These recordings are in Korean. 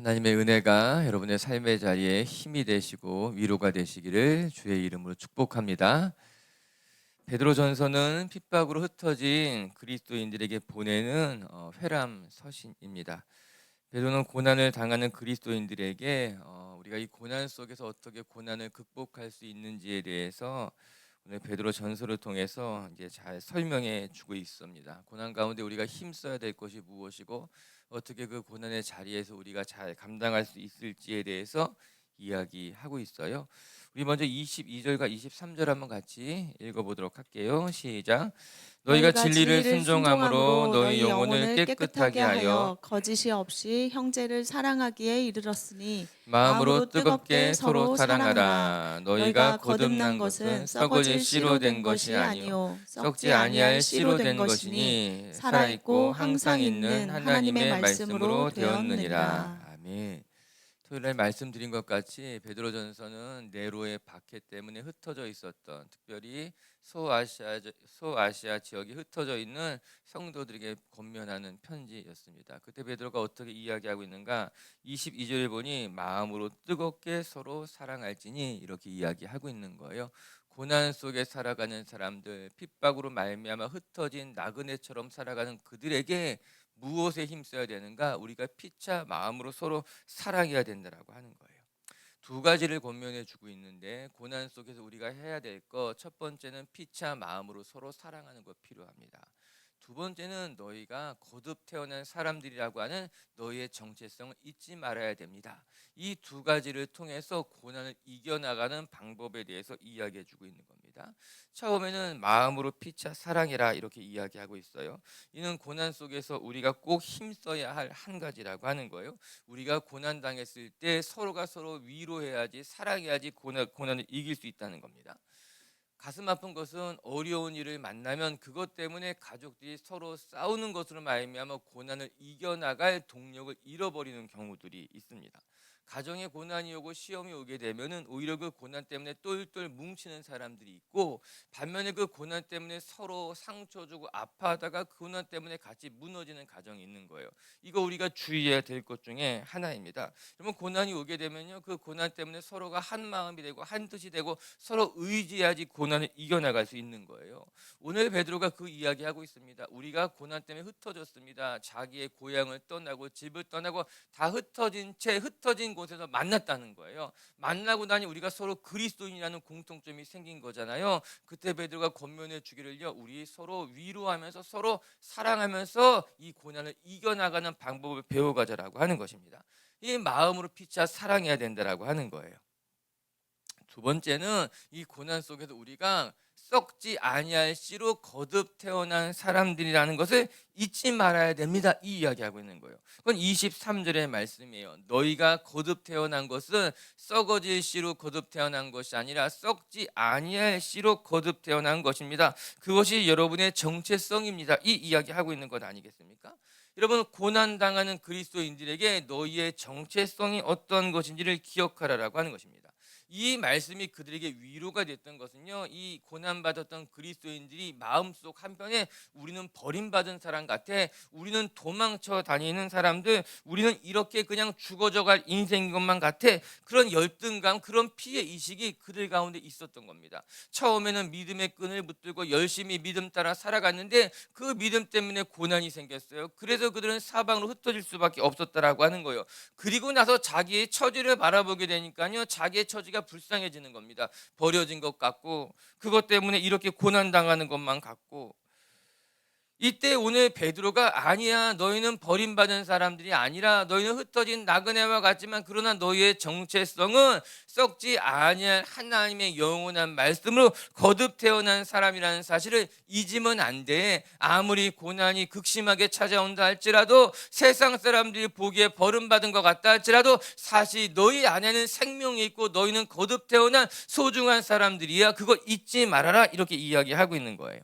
하나님의 은혜가 여러분의 삶의 자리에 힘이 되시고 위로가 되시기를 주의 이름으로 축복합니다. 베드로전서는 핍박으로 흩어진 그리스도인들에게 보내는 회람 서신입니다. 베드로는 고난을 당하는 그리스도인들에게 우리가 이 고난 속에서 어떻게 고난을 극복할 수 있는지에 대해서 오늘 베드로 전서를 통해서 이제 잘 설명해 주고 있습니다. 고난 가운데 우리가 힘써야 될 것이 무엇이고 어떻게 그 고난의 자리에서 우리가 잘 감당할 수 있을지에 대해서 이야기하고 있어요. 우리 먼저 22절과 23절 한번 같이 읽어보도록 할게요. 시작. 너희가 너희가 진리를 진리를 순종함으로 순종함으로 너희 너희 영혼을 영혼을 깨끗하게 깨끗하게 하여 하여 거짓이 없이 형제를 사랑하기에 이르렀으니 마음으로 마음으로 뜨겁게 뜨겁게 서로 서로 사랑하라. 사랑하라. 너희가 너희가 거듭난 거듭난 것은 것은 썩어질 썩어질 씨로 씨로 된 된 것이 것이 아니요 아니요 썩지 썩지 아니할 아니할 씨로 씨로 된 된 것이니 것이니 살아있고 살아있고 항상 항상 있는 있는 하나님의 하나님의 말씀으로 말씀으로 되었느니라. 되었느니라. 아멘. 토요일날 말씀드린 것 같이 베드로전서는 네로의 박해 때문에 흩어져 있었던, 특별히 소아시아 지역에 흩어져 있는 성도들에게 권면하는 편지였습니다. 그때 베드로가 어떻게 이야기하고 있는가? 22절에 보니 마음으로 뜨겁게 서로 사랑할지니 이렇게 이야기하고 있는 거예요. 고난 속에 살아가는 사람들, 핍박으로 말미암아 흩어진 나그네처럼 살아가는 그들에게 무엇에 힘써야 되는가? 우리가 피차 마음으로 서로 사랑해야 된다라고 하는 거예요. 두 가지를 권면해 주고 있는데, 고난 속에서 우리가 해야 될 것, 첫 번째는 피차 마음으로 서로 사랑하는 것 필요합니다. 두 번째는 너희가 거듭 태어난 사람들이라고 하는 너희의 정체성을 잊지 말아야 됩니다. 이 두 가지를 통해서 고난을 이겨나가는 방법에 대해서 이야기해 주고 있는 겁니다. 처음에는 마음으로 피차 사랑해라 이렇게 이야기하고 있어요. 이는 고난 속에서 우리가 꼭 힘써야 할 한 가지라고 하는 거예요. 우리가 고난 당했을 때 서로가 서로 위로해야지, 사랑해야지 고난을 이길 수 있다는 겁니다. 가슴 아픈 것은 어려운 일을 만나면 그것 때문에 가족들이 서로 싸우는 것으로 말미암아 고난을 이겨나갈 동력을 잃어버리는 경우들이 있습니다. 가정에 고난이 오고 시험이 오게 되면은 오히려 그 고난 때문에 똘똘 뭉치는 사람들이 있고, 반면에 그 고난 때문에 서로 상처 주고 아파하다가 그 고난 때문에 같이 무너지는 가정이 있는 거예요. 이거 우리가 주의해야 될 것 중에 하나입니다. 그러면 고난이 오게 되면요, 그 고난 때문에 서로가 한 마음이 되고 한 뜻이 되고 서로 의지해야지 고난을 이겨나갈 수 있는 거예요. 오늘 베드로가 그 이야기하고 있습니다. 우리가 고난 때문에 흩어졌습니다. 자기의 고향을 떠나고 집을 떠나고 다 흩어진 채 흩어진 곳에서 만났다는 거예요. 만나고 나니 우리가 서로 그리스도인이라는 공통점이 생긴 거잖아요. 그때 베드로가 권면해 주기를요, 우리 서로 위로하면서 서로 사랑하면서 이 고난을 이겨나가는 방법을 배워가자라고 하는 것입니다. 이 마음으로 피차 사랑해야 된다라고 하는 거예요. 두 번째는 이 고난 속에서 우리가 썩지 아니할 씨로 거듭 태어난 사람들이라는 것을 잊지 말아야 됩니다. 이 이야기하고 있는 거예요. 그건 23절의 말씀이에요. 너희가 거듭 태어난 것은 썩어질 씨로 거듭 태어난 것이 아니라 썩지 아니할 씨로 거듭 태어난 것입니다. 그것이 여러분의 정체성입니다. 이 이야기하고 있는 것 아니겠습니까? 여러분, 고난 당하는 그리스도인들에게 너희의 정체성이 어떤 것인지를 기억하라라고 하는 것입니다. 이 말씀이 그들에게 위로가 됐던 것은요, 이 고난받았던 그리스도인들이 마음속 한편에 우리는 버림받은 사람 같아, 우리는 도망쳐 다니는 사람들, 우리는 이렇게 그냥 죽어져갈 인생인 것만 같아, 그런 열등감, 그런 피해 의식이 그들 가운데 있었던 겁니다. 처음에는 믿음의 끈을 붙들고 열심히 믿음 따라 살아갔는데 그 믿음 때문에 고난이 생겼어요. 그래서 그들은 사방으로 흩어질 수밖에 없었다라고 하는 거예요. 그리고 나서 자기의 처지를 바라보게 되니까요, 자기의 처지가 불쌍해지는 겁니다. 버려진 것 같고, 그것 때문에 이렇게 고난당하는 것만 같고, 이때 오늘 베드로가 아니야, 너희는 버림받은 사람들이 아니라 너희는 흩어진 나그네와 같지만 그러나 너희의 정체성은 썩지 아니할 하나님의 영원한 말씀으로 거듭 태어난 사람이라는 사실을 잊으면 안 돼. 아무리 고난이 극심하게 찾아온다 할지라도, 세상 사람들이 보기에 버림받은 것 같다 할지라도 사실 너희 안에는 생명이 있고 너희는 거듭 태어난 소중한 사람들이야. 그거 잊지 말아라. 이렇게 이야기하고 있는 거예요.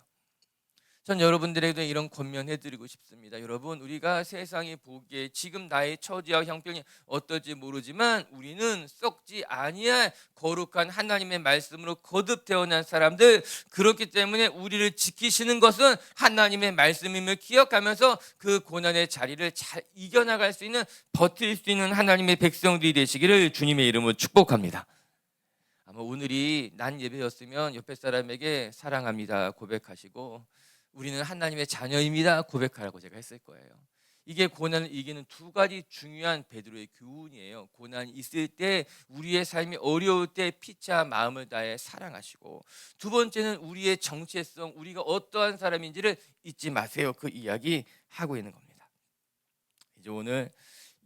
전 여러분들에게도 이런 권면해드리고 싶습니다. 여러분, 우리가 세상이 보기에 지금 나의 처지와 형편이 어떨지 모르지만 우리는 썩지 아니할 거룩한 하나님의 말씀으로 거듭 태어난 사람들, 그렇기 때문에 우리를 지키시는 것은 하나님의 말씀임을 기억하면서 그 고난의 자리를 잘 이겨나갈 수 있는, 버틸 수 있는 하나님의 백성들이 되시기를 주님의 이름으로 축복합니다. 아마 오늘이 난 예배였으면 옆에 사람에게 사랑합니다 고백하시고, 우리는 하나님의 자녀입니다 고백하라고 제가 했을 거예요. 이게 고난을 이기는 두 가지 중요한 베드로의 교훈이에요. 고난이 있을 때, 우리의 삶이 어려울 때 피차 마음을 다해 사랑하시고, 두 번째는 우리의 정체성, 우리가 어떠한 사람인지를 잊지 마세요. 그 이야기 하고 있는 겁니다. 이제 오늘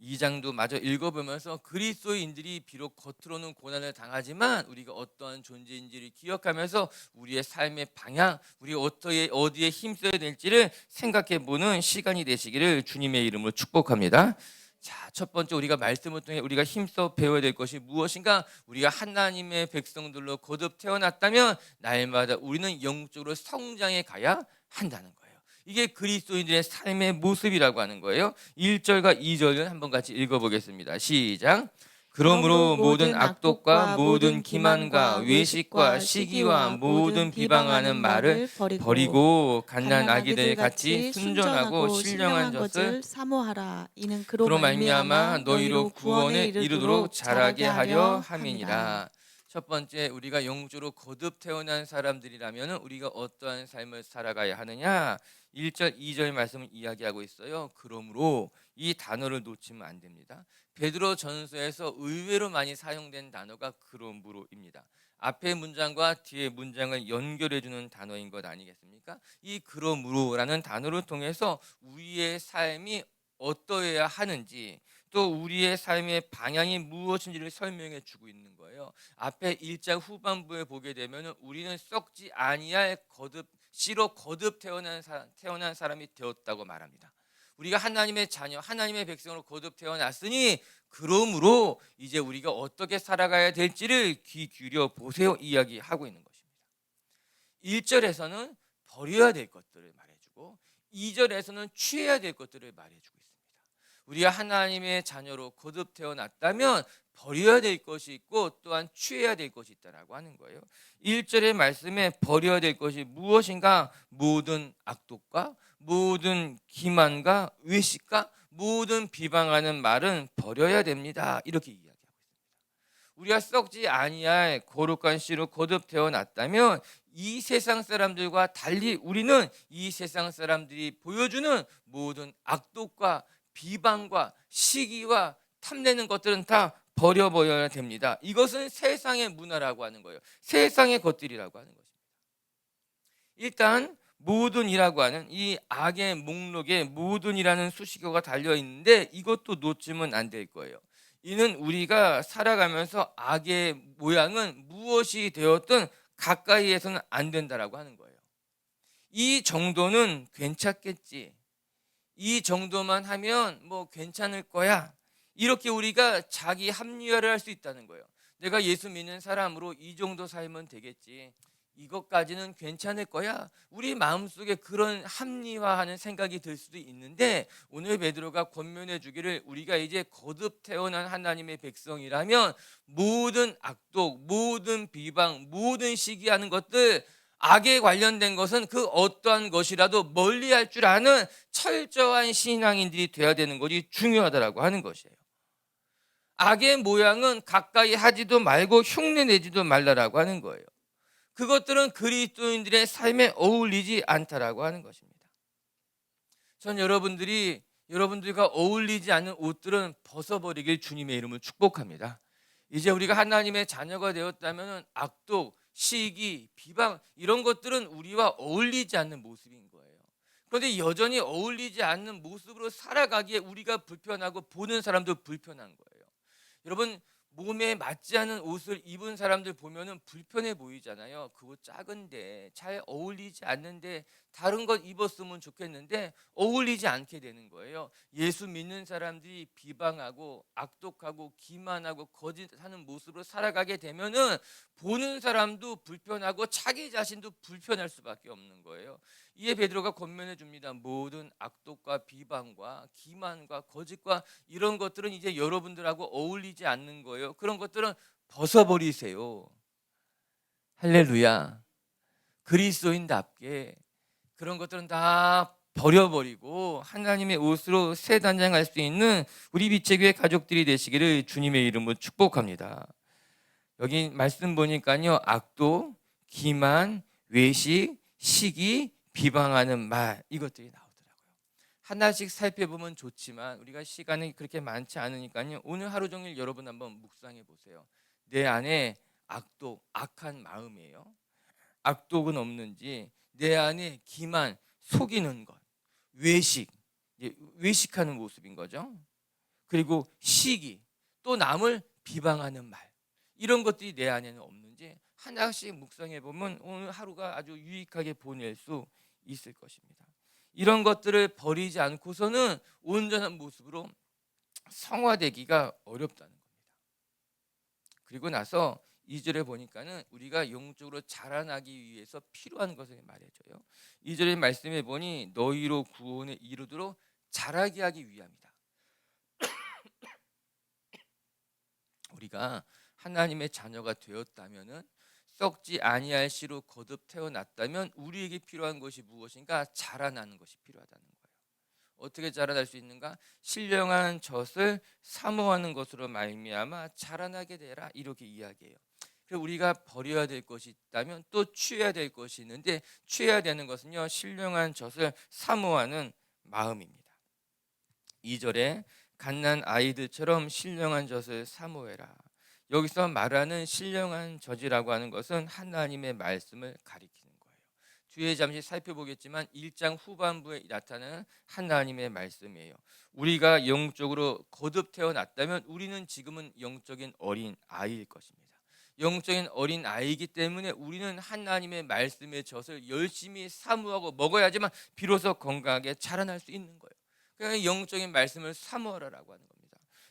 2장도 마저 읽어보면서 그리스도인들이 비록 겉으로는 고난을 당하지만 우리가 어떠한 존재인지를 기억하면서 우리의 삶의 방향, 우리 어디에 힘써야 될지를 생각해보는 시간이 되시기를 주님의 이름으로 축복합니다. 자, 첫 번째 우리가 말씀을 통해 우리가 힘써 배워야 될 것이 무엇인가? 우리가 하나님의 백성들로 거듭 태어났다면 날마다 우리는 영적으로 성장해 가야 한다는 거예요. 이게 그리스도인들의 삶의 모습이라고 하는 거예요. 1절과 2절을 한번 같이 읽어보겠습니다. 시작. 그러므로 모든 악독과 모든 기만과 외식과 시기와 모든 비방하는 말을 버리고 갓난 아기들 같이 순전하고 신령한 젖을 사모하라. 이는 그로 말미암아 너희로 구원에 이르도록 자라게 하려 함이니라. 첫 번째, 우리가 영적으로 거듭 태어난 사람들이라면 우리가 어떠한 삶을 살아가야 하느냐? 1절, 2절 말씀을 이야기하고 있어요. 그러므로, 이 단어를 놓치면 안 됩니다. 베드로 전서에서 의외로 많이 사용된 단어가 그러므로입니다. 앞의 문장과 뒤의 문장을 연결해주는 단어인 것 아니겠습니까? 이 그러므로라는 단어를 통해서 우리의 삶이 어떠해야 하는지, 또 우리의 삶의 방향이 무엇인지를 설명해 주고 있는 거예요. 앞에 1장 후반부에 보게 되면 우리는 썩지 아니할 씨로 거듭 태어난 사람이 되었다고 말합니다. 우리가 하나님의 자녀, 하나님의 백성으로 거듭 태어났으니 그러므로 이제 우리가 어떻게 살아가야 될지를 귀 기울여 보세요 이야기하고 있는 것입니다. 1절에서는 버려야 될 것들을 말해주고 2절에서는 취해야 될 것들을 말해주고 있습니다. 우리가 하나님의 자녀로 거듭 태어났다면 버려야 될 것이 있고 또한 취해야 될 것이 있다라고 하는 거예요. 1절의 말씀에 버려야 될 것이 무엇인가? 모든 악독과 모든 기만과 외식과 모든 비방하는 말은 버려야 됩니다. 이렇게 이야기하고 있습니다. 우리가 썩지 아니할 거룩한 씨로 거듭 태어났다면 이 세상 사람들과 달리 우리는 이 세상 사람들이 보여주는 모든 악독과 비방과 시기와 탐내는 것들은 다 버려버려야 됩니다. 이것은 세상의 문화라고 하는 거예요. 세상의 것들이라고 하는 것입니다. 일단 모든이라고 하는 이 악의 목록에 모든이라는 수식어가 달려있는데 이것도 놓치면 안 될 거예요. 이는 우리가 살아가면서 악의 모양은 무엇이 되었든 가까이에서는 안 된다라고 하는 거예요. 이 정도는 괜찮겠지, 이 정도만 하면 뭐 괜찮을 거야, 이렇게 우리가 자기 합리화를 할 수 있다는 거예요. 내가 예수 믿는 사람으로 이 정도 살면 되겠지, 이것까지는 괜찮을 거야, 우리 마음속에 그런 합리화하는 생각이 들 수도 있는데 오늘 베드로가 권면해 주기를 우리가 이제 거듭 태어난 하나님의 백성이라면 모든 악독, 모든 비방, 모든 시기하는 것들, 악에 관련된 것은 그 어떠한 것이라도 멀리할 줄 아는 철저한 신앙인들이 되어야 되는 것이 중요하다라고 하는 것이에요. 악의 모양은 가까이 하지도 말고 흉내내지도 말라라고 하는 거예요. 그것들은 그리스도인들의 삶에 어울리지 않다라고 하는 것입니다. 전 여러분들과 어울리지 않는 옷들은 벗어버리길 주님의 이름을 축복합니다. 이제 우리가 하나님의 자녀가 되었다면 악독, 시기, 비방 이런 것들은 우리와 어울리지 않는 모습인 거예요. 그런데 여전히 어울리지 않는 모습으로 살아가기에 우리가 불편하고 보는 사람도 불편한 거예요. 여러분, 몸에 맞지 않는 옷을 입은 사람들 보면은 불편해 보이잖아요. 그 옷 작은데, 잘 어울리지 않는데, 다른 것 입었으면 좋겠는데 어울리지 않게 되는 거예요. 예수 믿는 사람들이 비방하고 악독하고 기만하고 거짓하는 모습으로 살아가게 되면은 보는 사람도 불편하고 자기 자신도 불편할 수밖에 없는 거예요. 이에 베드로가 권면해 줍니다. 모든 악독과 비방과 기만과 거짓과 이런 것들은 이제 여러분들하고 어울리지 않는 거예요. 그런 것들은 벗어버리세요. 할렐루야. 그리스도인답게 그런 것들은 다 버려버리고 하나님의 옷으로 새 단장할 수 있는 우리 빛의 가족들이 되시기를 주님의 이름으로 축복합니다. 여기 말씀 보니까요, 악독, 기만, 외식, 시기, 비방하는 말, 이것들이 나오더라고요. 하나씩 살펴보면 좋지만 우리가 시간이 그렇게 많지 않으니까요, 오늘 하루 종일 여러분 한번 묵상해 보세요. 내 안에 악독, 악한 마음이에요. 악독은 없는지, 내 안에 기만, 속이는 것, 외식, 외식하는 모습인 거죠. 그리고 시기, 또 남을 비방하는 말, 이런 것들이 내 안에는 없는지 하나씩 묵상해 보면 오늘 하루가 아주 유익하게 보낼 수 있을 것입니다. 이런 것들을 버리지 않고서는 온전한 모습으로 성화되기가 어렵다는 겁니다. 그리고 나서 2절에 보니까는 우리가 영적으로 자라나기 위해서 필요한 것을 말해줘요. 2절의 말씀에 보니 너희로 구원에 이르도록 자라게 하기 위함이다. 우리가 하나님의 자녀가 되었다면은 썩지 아니할 씨로 거듭 태어났다면 우리에게 필요한 것이 무엇인가? 자라나는 것이 필요하다는 거예요. 어떻게 자라날 수 있는가? 신령한 젖을 사모하는 것으로 말미암아 자라나게 되라, 이렇게 이야기해요. 그리고 우리가 버려야 될 것이 있다면 또 취해야 될 것이 있는데, 취해야 되는 것은요, 신령한 젖을 사모하는 마음입니다. 2절에 갓난 아이들처럼 신령한 젖을 사모해라. 여기서 말하는 신령한 젖이라고 하는 것은 하나님의 말씀을 가리키는 거예요. 뒤에 잠시 살펴보겠지만 1장 후반부에 나타나는 하나님의 말씀이에요. 우리가 영적으로 거듭 태어났다면 우리는 지금은 영적인 어린 아이일 것입니다. 영적인 어린 아이이기 때문에 우리는 하나님의 말씀의 젖을 열심히 사모하고 먹어야지만 비로소 건강하게 자라날 수 있는 거예요. 그러니까 영적인 말씀을 사모하라고 하는 겁니다.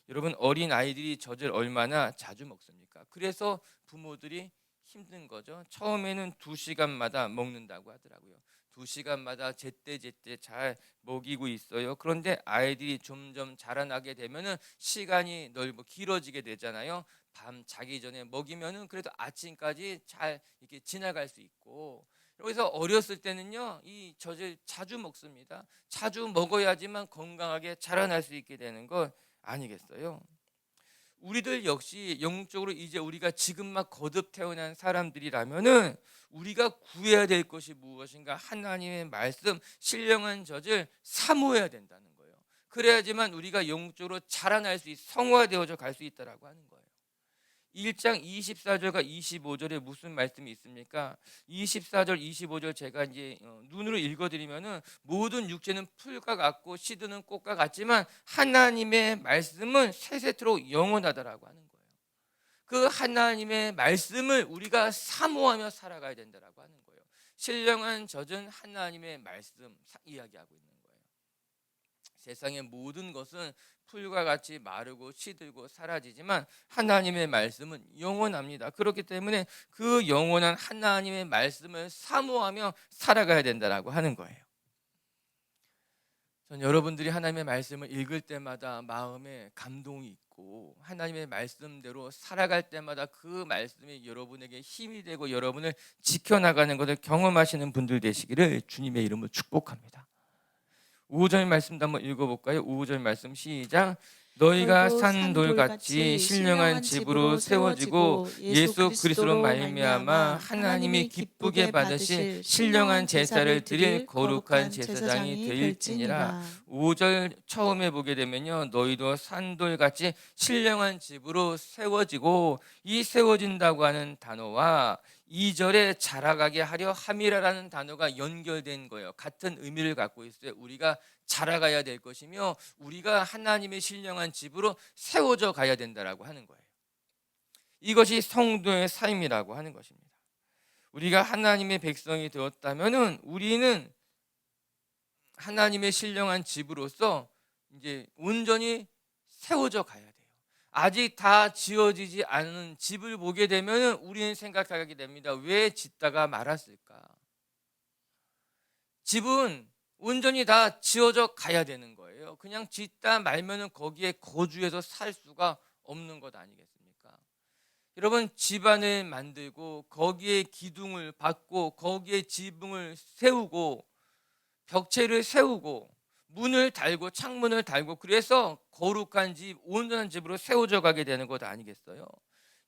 여러분, 어린 아이들이 젖을 얼마나 자주 먹습니까? 그래서 부모들이 힘든 거죠. 처음에는 2시간마다 먹는다고 하더라고요. 2시간마다 제때제때 잘 먹이고 있어요. 그런데 아이들이 점점 자라나게 되면은 시간이 길어지게 되잖아요. 밤 자기 전에 먹이면은 그래도 아침까지 잘 이렇게 지나갈 수 있고, 그래서 어렸을 때는요, 이 젖을 자주 먹습니다. 자주 먹어야지만 건강하게 자라날 수 있게 되는 것 아니겠어요? 우리들 역시 영적으로 이제 우리가 지금 막 거듭 태어난 사람들이라면은 우리가 구해야 될 것이 무엇인가? 하나님의 말씀, 신령한 젖을 사모해야 된다는 거예요. 그래야지만 우리가 영적으로 자라날 수 성화되어져 갈 수 있다라고 하는 거예요. 1장 24절과 25절에 무슨 말씀이 있습니까? 24절, 25절 제가 이제 눈으로 읽어드리면은 모든 육체는 풀과 같고 시드는 꽃과 같지만 하나님의 말씀은 세세토록 영원하다라고 하는 거예요. 그 하나님의 말씀을 우리가 사모하며 살아가야 된다라고 하는 거예요. 신령한 젖은 하나님의 말씀 이야기하고 있는 거예요. 세상의 모든 것은 풀과 같이 마르고 시들고 사라지지만 하나님의 말씀은 영원합니다. 그렇기 때문에 그 영원한 하나님의 말씀을 사모하며 살아가야 된다라고 하는 거예요. 전 여러분들이 하나님의 말씀을 읽을 때마다 마음에 감동이 있고 하나님의 말씀대로 살아갈 때마다 그 말씀이 여러분에게 힘이 되고 여러분을 지켜나가는 것을 경험하시는 분들 되시기를 주님의 이름으로 축복합니다. 5절 말씀도 한번 읽어볼까요? 5절 말씀 시작. 너희가 산돌같이 신령한 집으로 세워지고 예수 그리스도로 말미암아 하나님이 기쁘게 받으실 신령한 제사를 드릴 거룩한 제사장이 될지니라. 5절 처음에 보게 되면요, 너희도 산돌같이 신령한 집으로 세워지고, 이 세워진다고 하는 단어와 2절에 자라가게 하려 함이라라는 단어가 연결된 거예요. 같은 의미를 갖고 있어요. 우리가 자라가야 될 것이며 우리가 하나님의 신령한 집으로 세워져 가야 된다라고 하는 거예요. 이것이 성도의 삶이라고 하는 것입니다. 우리가 하나님의 백성이 되었다면은 우리는 하나님의 신령한 집으로서 이제 온전히 세워져 가야 돼요. 아직 다 지어지지 않은 집을 보게 되면 우리는 생각하게 됩니다. 왜 짓다가 말았을까? 집은 온전히 다 지어져 가야 되는 거예요. 그냥 짓다 말면은 거기에 거주해서 살 수가 없는 것 아니겠습니까? 여러분, 집안을 만들고 거기에 기둥을 박고 거기에 지붕을 세우고 벽체를 세우고 문을 달고 창문을 달고 그래서 거룩한 집, 온전한 집으로 세워져 가게 되는 것 아니겠어요?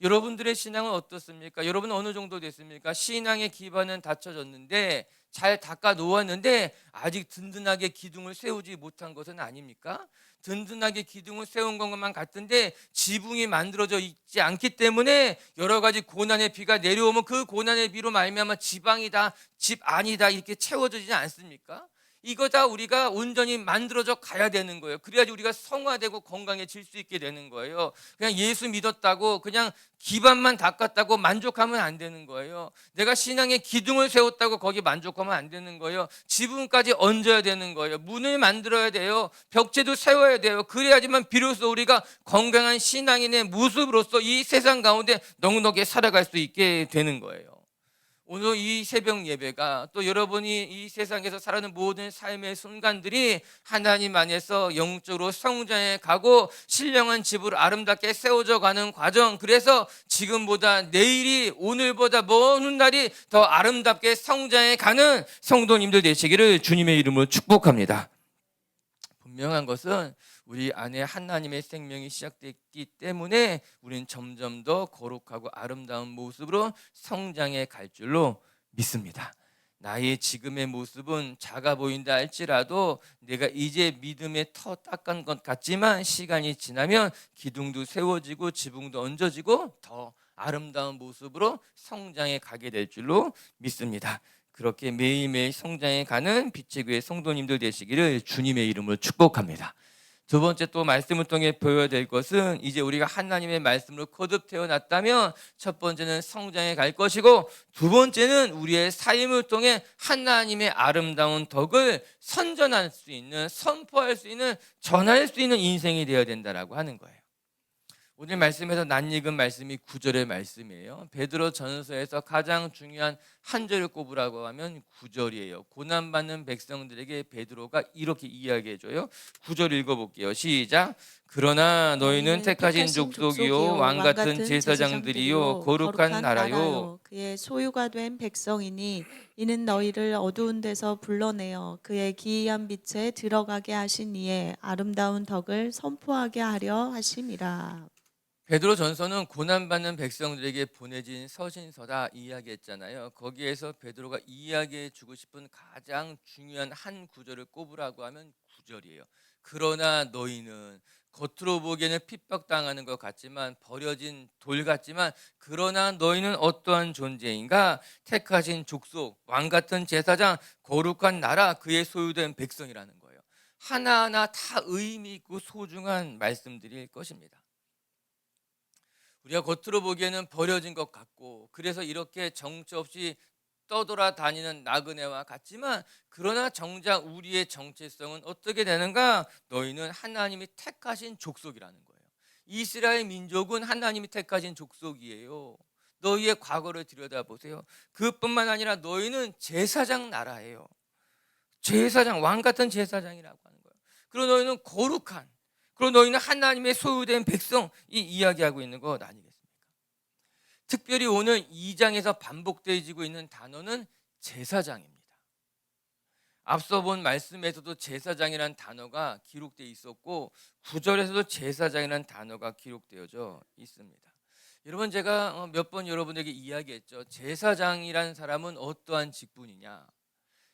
여러분들의 신앙은 어떻습니까? 여러분은 어느 정도 됐습니까? 신앙의 기반은 닫혀졌는데 잘 닦아 놓았는데 아직 든든하게 기둥을 세우지 못한 것은 아닙니까? 든든하게 기둥을 세운 것만 같은데 지붕이 만들어져 있지 않기 때문에 여러 가지 고난의 비가 내려오면 그 고난의 비로 말미암아 지방이다, 집 아니다 이렇게 채워지지 않습니까? 이거 다 우리가 온전히 만들어져 가야 되는 거예요. 그래야지 우리가 성화되고 건강해질 수 있게 되는 거예요. 그냥 예수 믿었다고 그냥 기반만 닦았다고 만족하면 안 되는 거예요. 내가 신앙의 기둥을 세웠다고 거기 만족하면 안 되는 거예요. 지붕까지 얹어야 되는 거예요. 문을 만들어야 돼요. 벽체도 세워야 돼요. 그래야지만 비로소 우리가 건강한 신앙인의 모습으로서 이 세상 가운데 넉넉히 살아갈 수 있게 되는 거예요. 오늘 이 새벽 예배가 또 여러분이 이 세상에서 살아가는 모든 삶의 순간들이 하나님 안에서 영적으로 성장해 가고 신령한 집으로 아름답게 세워져 가는 과정, 그래서 지금보다 내일이 오늘보다 먼 훗날이 더 아름답게 성장해 가는 성도님들 되시기를 주님의 이름으로 축복합니다. 분명한 것은 우리 안에 하나님의 생명이 시작됐기 때문에 우리는 점점 더 거룩하고 아름다운 모습으로 성장해 갈 줄로 믿습니다. 나의 지금의 모습은 작아 보인다 할지라도 내가 이제 믿음의 터 닦은 것 같지만 시간이 지나면 기둥도 세워지고 지붕도 얹어지고 더 아름다운 모습으로 성장해 가게 될 줄로 믿습니다. 그렇게 매일매일 성장해 가는 빛의 교회 성도님들 되시기를 주님의 이름으로 축복합니다. 두 번째 또 말씀을 통해 보여야 될 것은 이제 우리가 하나님의 말씀으로 거듭 태어났다면 첫 번째는 성장해 갈 것이고 두 번째는 우리의 삶을 통해 하나님의 아름다운 덕을 선전할 수 있는, 선포할 수 있는, 전할 수 있는 인생이 되어야 된다라고 하는 거예요. 오늘 말씀에서 낯익은 말씀이 9절의 말씀이에요. 베드로 전서에서 가장 중요한 한 절을 꼽으라고 하면 9절이에요. 고난받는 백성들에게 베드로가 이렇게 이야기해줘요. 9절 읽어볼게요. 시작. 그러나 너희는 택하신 족속이요 왕같은 제사장들이요 거룩한 나라요 그의 소유가 된 백성이니 이는 너희를 어두운 데서 불러내어 그의 기이한 빛에 들어가게 하신 이의 아름다운 덕을 선포하게 하려 하심이라. 베드로 전서는 고난받는 백성들에게 보내진 서신서다 이야기했잖아요. 거기에서 베드로가 이야기해 주고 싶은 가장 중요한 한 구절을 꼽으라고 하면 9절이에요. 그러나 너희는 겉으로 보기에는 핍박당하는 것 같지만 버려진 돌 같지만 그러나 너희는 어떠한 존재인가? 택하신 족속, 왕같은 제사장, 거룩한 나라, 그의 소유된 백성이라는 거예요. 하나하나 다 의미 있고 소중한 말씀들일 것입니다. 우리가 겉으로 보기에는 버려진 것 같고 그래서 이렇게 정처 없이 떠돌아다니는 나그네와 같지만 그러나 정작 우리의 정체성은 어떻게 되는가? 너희는 하나님이 택하신 족속이라는 거예요. 이스라엘 민족은 하나님이 택하신 족속이에요. 너희의 과거를 들여다보세요. 그뿐만 아니라 너희는 제사장 나라예요. 제사장, 왕같은 제사장이라고 하는 거예요. 그리고 너희는 거룩한, 그리고 너희는 하나님의 소유된 백성이 이야기하고 있는 것 아니겠습니까? 특별히 오늘 2장에서 반복되어지고 있는 단어는 제사장입니다. 앞서 본 말씀에서도 제사장이라는 단어가 기록되어 있었고 9절에서도 제사장이라는 단어가 기록되어져 있습니다. 여러분, 제가 몇 번 여러분에게 이야기했죠. 제사장이라는 사람은 어떠한 직분이냐?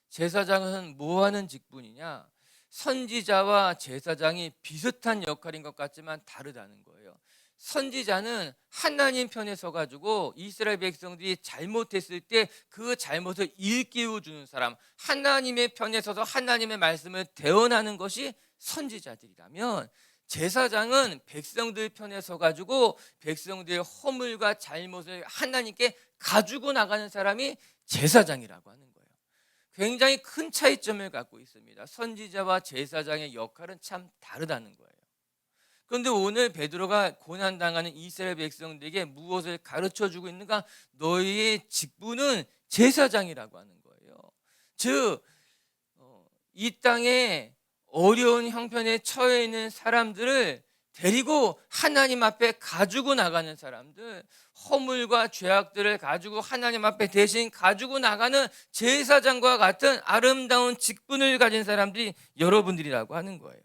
제사장은 뭐하는 직분이냐? 선지자와 제사장이 비슷한 역할인 것 같지만 다르다는 거예요. 선지자는 하나님 편에 서가지고 이스라엘 백성들이 잘못했을 때 그 잘못을 일깨워 주는 사람, 하나님의 편에 서서 하나님의 말씀을 대언하는 것이 선지자들이라면 제사장은 백성들 편에 서가지고 백성들의 허물과 잘못을 하나님께 가지고 나가는 사람이 제사장이라고 하는 거예요. 굉장히 큰 차이점을 갖고 있습니다. 선지자와 제사장의 역할은 참 다르다는 거예요. 그런데 오늘 베드로가 고난당하는 이스라엘 백성들에게 무엇을 가르쳐주고 있는가? 너희의 직분은 제사장이라고 하는 거예요. 즉, 이 땅에 어려운 형편에 처해 있는 사람들을 데리고 하나님 앞에 가지고 나가는 사람들, 허물과 죄악들을 가지고 하나님 앞에 대신 가지고 나가는 제사장과 같은 아름다운 직분을 가진 사람들이 여러분들이라고 하는 거예요.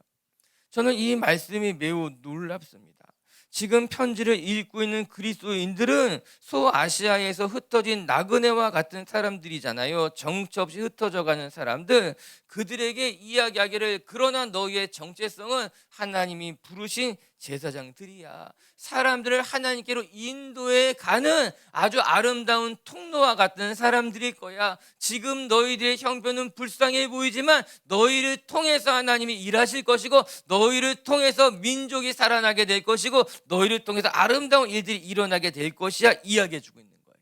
저는 이 말씀이 매우 놀랍습니다. 지금 편지를 읽고 있는 그리스도인들은 소아시아에서 흩어진 나그네와 같은 사람들이잖아요. 정처 없이 흩어져 가는 사람들, 그들에게 이야기하기를 그러나 너희의 정체성은 하나님이 부르신 제사장들이야. 사람들을 하나님께로 인도해 가는 아주 아름다운 통로와 같은 사람들일 거야. 지금 너희들의 형편은 불쌍해 보이지만 너희를 통해서 하나님이 일하실 것이고, 너희를 통해서 민족이 살아나게 될 것이고, 너희를 통해서 아름다운 일들이 일어나게 될 것이야 이야기해 주고 있는 거예요.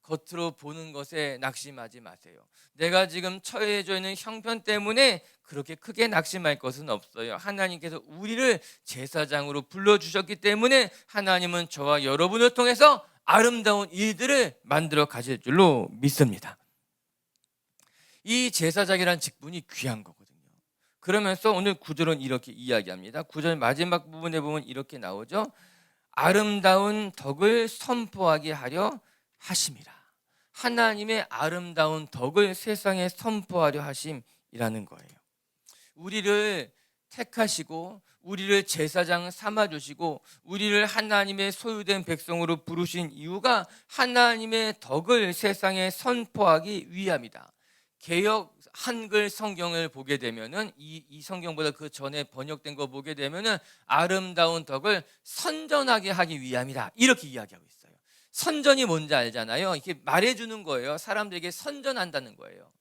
겉으로 보는 것에 낙심하지 마세요. 내가 지금 처해져 있는 형편 때문에 그렇게 크게 낙심할 것은 없어요. 하나님께서 우리를 제사장으로 불러주셨기 때문에 하나님은 저와 여러분을 통해서 아름다운 일들을 만들어 가실 줄로 믿습니다. 이 제사장이란 직분이 귀한 거거든요. 그러면서 오늘 9절은 이렇게 이야기합니다. 9절 마지막 부분에 보면 이렇게 나오죠. 아름다운 덕을 선포하게 하려 하심이라. 하나님의 아름다운 덕을 세상에 선포하려 하심이라는 거예요. 우리를 택하시고 우리를 제사장 삼아주시고 우리를 하나님의 소유된 백성으로 부르신 이유가 하나님의 덕을 세상에 선포하기 위함이다. 개역 한글 성경을 보게 되면은 이 성경보다 그 전에 번역된 거 보게 되면은 아름다운 덕을 선전하게 하기 위함이다 이렇게 이야기하고 있어요. 선전이 뭔지 알잖아요. 이렇게 말해주는 거예요. 사람들에게 선전한다는 거예요.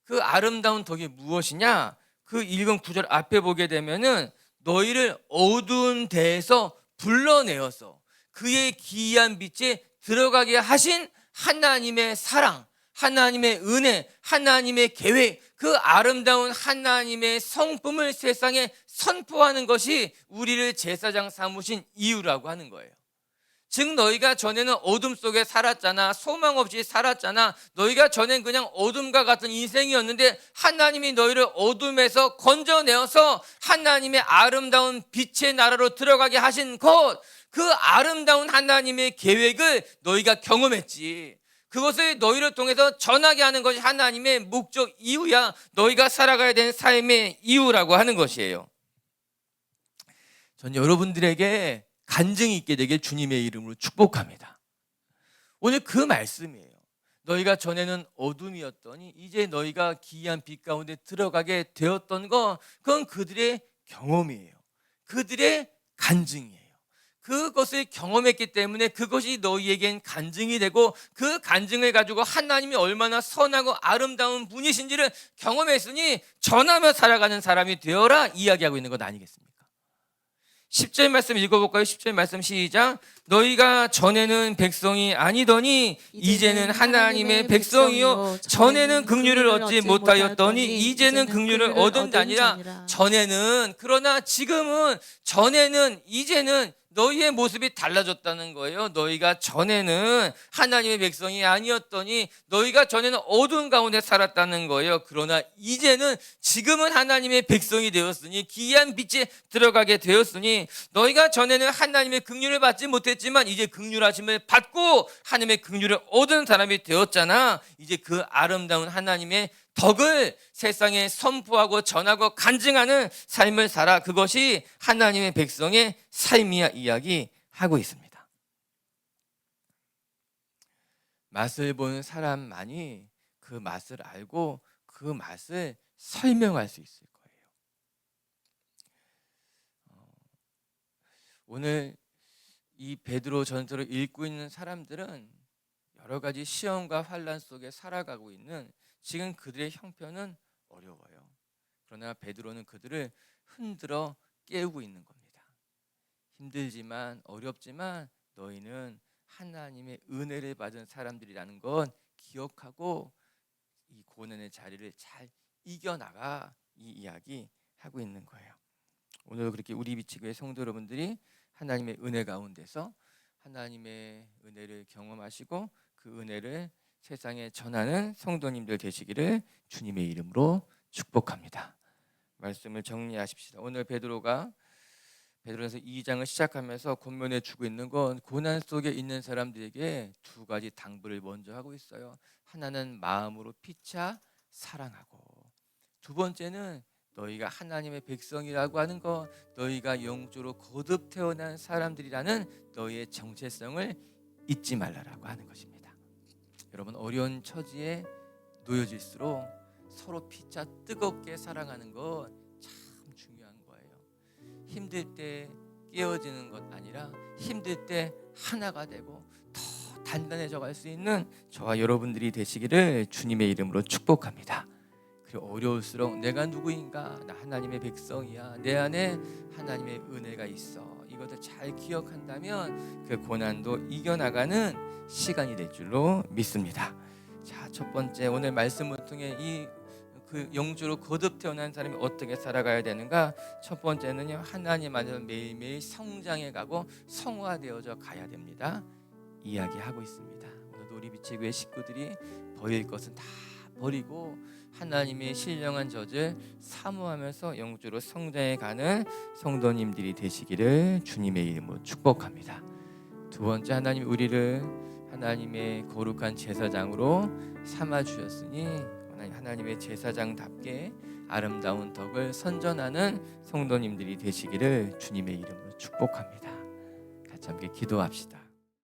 그 아름다운 덕이 무엇이냐? 그 읽은 구절 앞에 보게 되면은 너희를 어두운 데에서 불러내어서 그의 기이한 빛에 들어가게 하신 하나님의 사랑, 하나님의 은혜, 하나님의 계획, 그 아름다운 하나님의 성품을 세상에 선포하는 것이 우리를 제사장 삼으신 이유라고 하는 거예요. 즉 너희가 전에는 어둠 속에 살았잖아. 소망 없이 살았잖아. 너희가 전엔 그냥 어둠과 같은 인생이었는데 하나님이 너희를 어둠에서 건져내어서 하나님의 아름다운 빛의 나라로 들어가게 하신 것, 그 아름다운 하나님의 계획을 너희가 경험했지. 그것을 너희를 통해서 전하게 하는 것이 하나님의 목적 이유야. 너희가 살아가야 되는 삶의 이유라고 하는 것이에요. 전 여러분들에게 간증이 있게 되길 주님의 이름으로 축복합니다. 오늘 그 말씀이에요. 너희가 전에는 어둠이었더니 이제 너희가 기이한 빛 가운데 들어가게 되었던 거, 그건 그들의 경험이에요. 그들의 간증이에요. 그것을 경험했기 때문에 그것이 너희에겐 간증이 되고, 그 간증을 가지고 하나님이 얼마나 선하고 아름다운 분이신지를 경험했으니 전하며 살아가는 사람이 되어라 이야기하고 있는 것 아니겠습니까? 10절 말씀 읽어볼까요? 10절 말씀 시작. 너희가 전에는 백성이 아니더니 이제는 하나님의 백성이요 전에는 긍휼을 얻지 못하였더니 이제는 긍휼을 얻은 자 아니라. 전에는, 그러나 지금은, 전에는, 이제는 너희의 모습이 달라졌다는 거예요. 너희가 전에는 하나님의 백성이 아니었더니 너희가 전에는 어두운 가운데 살았다는 거예요. 그러나 이제는, 지금은 하나님의 백성이 되었으니 기이한 빛에 들어가게 되었으니, 너희가 전에는 하나님의 긍휼을 받지 못했지만 이제 긍휼하심을 받고 하나님의 긍휼을 얻은 사람이 되었잖아. 이제 그 아름다운 하나님의 덕을 세상에 선포하고 전하고 간증하는 삶을 살아. 그것이 하나님의 백성의 삶이야 이야기하고 있습니다. 맛을 보는 사람만이 그 맛을 알고 그 맛을 설명할 수 있을 거예요. 오늘 이 베드로 전서를 읽고 있는 사람들은 여러 가지 시험과 환난 속에 살아가고 있는, 지금 그들의 형편은 어려워요. 그러나 베드로는 그들을 흔들어 깨우고 있는 겁니다. 힘들지만 어렵지만 너희는 하나님의 은혜를 받은 사람들이라는 건 기억하고 이 고난의 자리를 잘 이겨나가 이 이야기 하고 있는 거예요. 오늘 그렇게 우리 비치교회 성도 여러분들이 하나님의 은혜 가운데서 하나님의 은혜를 경험하시고 그 은혜를 세상에 전하는 성도님들 되시기를 주님의 이름으로 축복합니다. 말씀을 정리하십시다. 오늘 베드로서 2장을 시작하면서 권면해 주고 있는 건 고난 속에 있는 사람들에게 두 가지 당부를 먼저 하고 있어요. 하나는 마음으로 피차 사랑하고, 두 번째는 너희가 하나님의 백성이라고 하는 것, 너희가 영적으로 거듭 태어난 사람들이라는 너희의 정체성을 잊지 말라라고 하는 것입니다. 여러분, 어려운 처지에 놓여질수록 서로 피차 뜨겁게 사랑하는 것 참 중요한 거예요. 힘들 때 깨어지는 것 아니라 힘들 때 하나가 되고 더 단단해져 갈 수 있는 저와 여러분들이 되시기를 주님의 이름으로 축복합니다. 그리고 어려울수록 내가 누구인가, 나 하나님의 백성이야, 내 안에 하나님의 은혜가 있어, 이것을 잘 기억한다면 그 고난도 이겨나가는 시간이 될 줄로 믿습니다. 자, 첫 번째 오늘 말씀을 통해 그 영주로 거듭 태어난 사람이 어떻게 살아가야 되는가? 첫 번째는요, 하나님 안에서 매일매일 성장해 가고 성화되어져 가야 됩니다. 이야기하고 있습니다. 오늘도 우리 비치교회 식구들이 버릴 것은 다 버리고 하나님의 신령한 젖을 사모하면서 영주로 성장해 가는 성도님들이 되시기를 주님의 이름으로 축복합니다. 두 번째, 하나님 우리를 하나님의 거룩한 제사장으로 삼아 주셨으니 하나님의 제사장답게 아름다운 덕을 선전하는 성도님들이 되시기를 주님의 이름으로 축복합니다. 같이 함께 기도합시다.